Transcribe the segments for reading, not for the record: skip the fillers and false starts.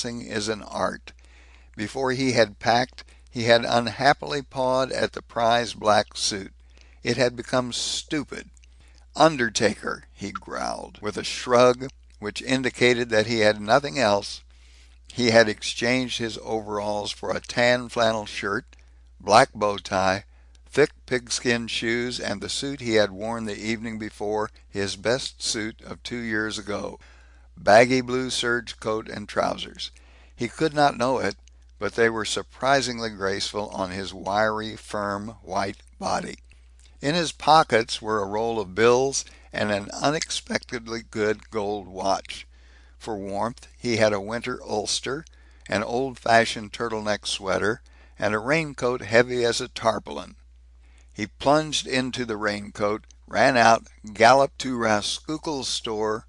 balancing is an art. Before he had packed, he had unhappily pawed at the prize black suit. It had become stupid. "Undertaker," he growled, with a shrug which indicated that he had nothing else. He had exchanged his overalls for a tan flannel shirt, black bow tie, thick pigskin shoes, and the suit he had worn the evening before, his best suit of 2 years ago, baggy blue serge coat and trousers. He could not know it, but they were surprisingly graceful on his wiry, firm, white body. In his pockets were a roll of bills and an unexpectedly good gold watch. For warmth, he had a winter ulster, an old-fashioned turtleneck sweater, and a raincoat heavy as a tarpaulin. He plunged into the raincoat, ran out, galloped to Rauskukle's store,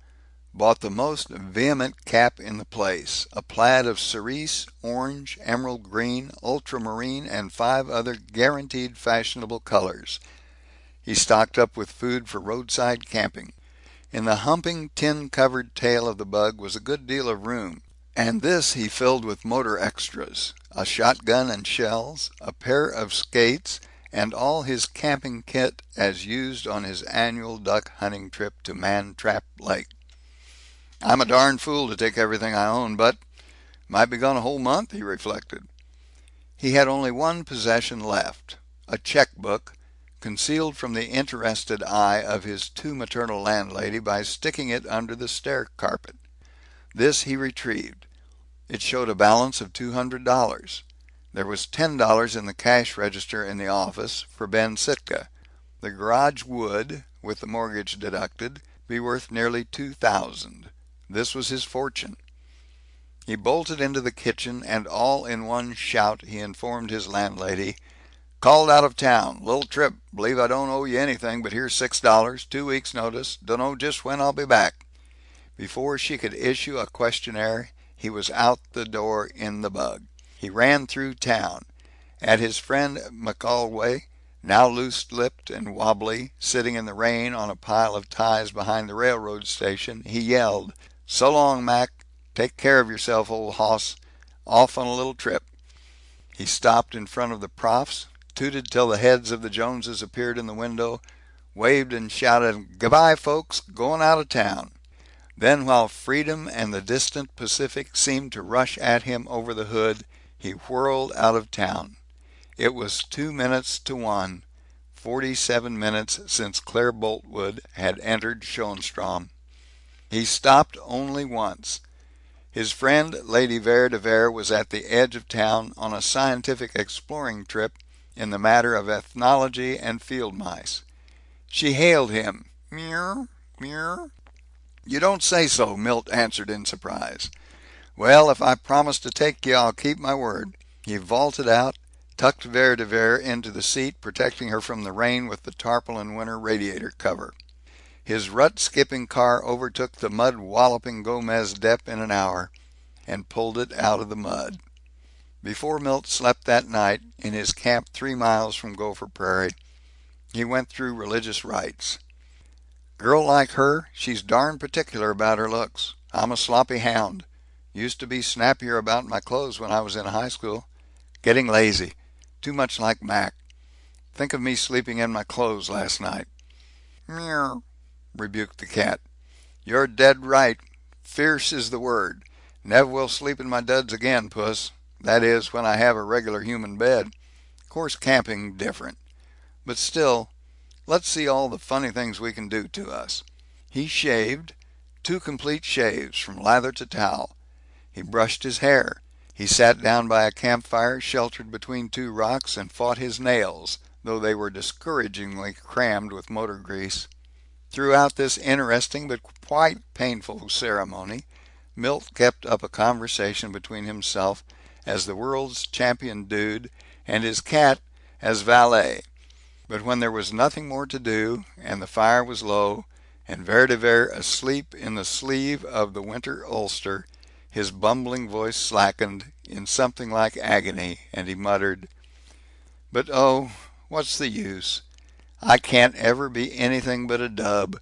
bought the most vehement cap in the place, a plaid of cerise, orange, emerald green, ultramarine, and 5 other guaranteed fashionable colors. He stocked up with food for roadside camping. In the humping, tin-covered tail of the bug was a good deal of room, and this he filled with motor extras, a shotgun and shells, a pair of skates, and all his camping kit as used on his annual duck hunting trip to Man Trap Lake. "I'm a darn fool to take everything I own, but might be gone a whole month," he reflected. He had only one possession left, a checkbook, concealed from the interested eye of his too maternal landlady by sticking it under the stair carpet. This he retrieved. It showed a balance of $200. There was $10 in the cash register in the office for Ben Sitka. The garage would, with the mortgage deducted, be worth nearly $2,000. This was his fortune. He bolted into the kitchen, and all in one shout he informed his landlady, "Called out of town. Little trip. Believe I don't owe you anything, but here's $6, 2 weeks' notice. Dunno just when I'll be back." Before she could issue a questionnaire, he was out the door in the bug. He ran through town. At his friend McColway, now loose-lipped and wobbly, sitting in the rain on a pile of ties behind the railroad station, he yelled, "So long, Mac. Take care of yourself, old hoss. Off on a little trip." He stopped in front of the profs, tooted till the heads of the Joneses appeared in the window, waved and shouted, "Goodbye, folks. Going out of town." Then, while freedom and the distant Pacific seemed to rush at him over the hood, he whirled out of town. It was 2 minutes to 1, 47 minutes since Claire Boltwood had entered Schoenstrom. He stopped only once. His friend, Lady Vere de Vere, was at the edge of town on a scientific exploring trip in the matter of ethnology and field mice. She hailed him. "Meow, meow." "You don't say so," Milt answered in surprise. "Well, if I promise to take you, I'll keep my word." He vaulted out, tucked Vere de Vere into the seat, protecting her from the rain with the tarpaulin winter radiator cover. His rut-skipping car overtook the mud-walloping Gomez Dep in an hour, and pulled it out of the mud. Before Milt slept that night, in his camp 3 miles from Gopher Prairie, he went through religious rites. "Girl like her, she's darn particular about her looks. I'm a sloppy hound. Used to be snappier about my clothes when I was in high school. Getting lazy. Too much like Mac. Think of me sleeping in my clothes last night." "Meow," rebuked the cat. "You're dead right. Fierce is the word. Never will sleep in my duds again, puss. That is, when I have a regular human bed. Course camping different. But still, let's see all the funny things we can do to us." He shaved, 2 complete shaves, from lather to towel. He brushed his hair. He sat down by a campfire sheltered between 2 rocks and fought his nails, though they were discouragingly crammed with motor grease. Throughout this interesting but quite painful ceremony, Milt kept up a conversation between himself as the world's champion dude and his cat as valet. But when there was nothing more to do, and the fire was low, and Vere de Vere asleep in the sleeve of the winter ulster, his bumbling voice slackened in something like agony, and he muttered, "But oh, what's the use? I can't ever be anything but a dub,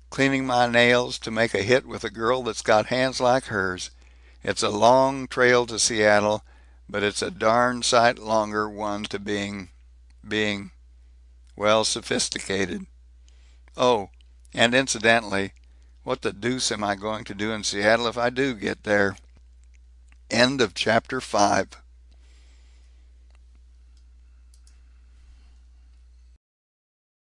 cleaning my nails to make a hit with a girl that's got hands like hers, It's a long trail to Seattle, but it's a darn sight longer one to being, well, sophisticated. Oh, and incidentally, what the deuce am I going to do in Seattle if I do get there? End of chapter 5.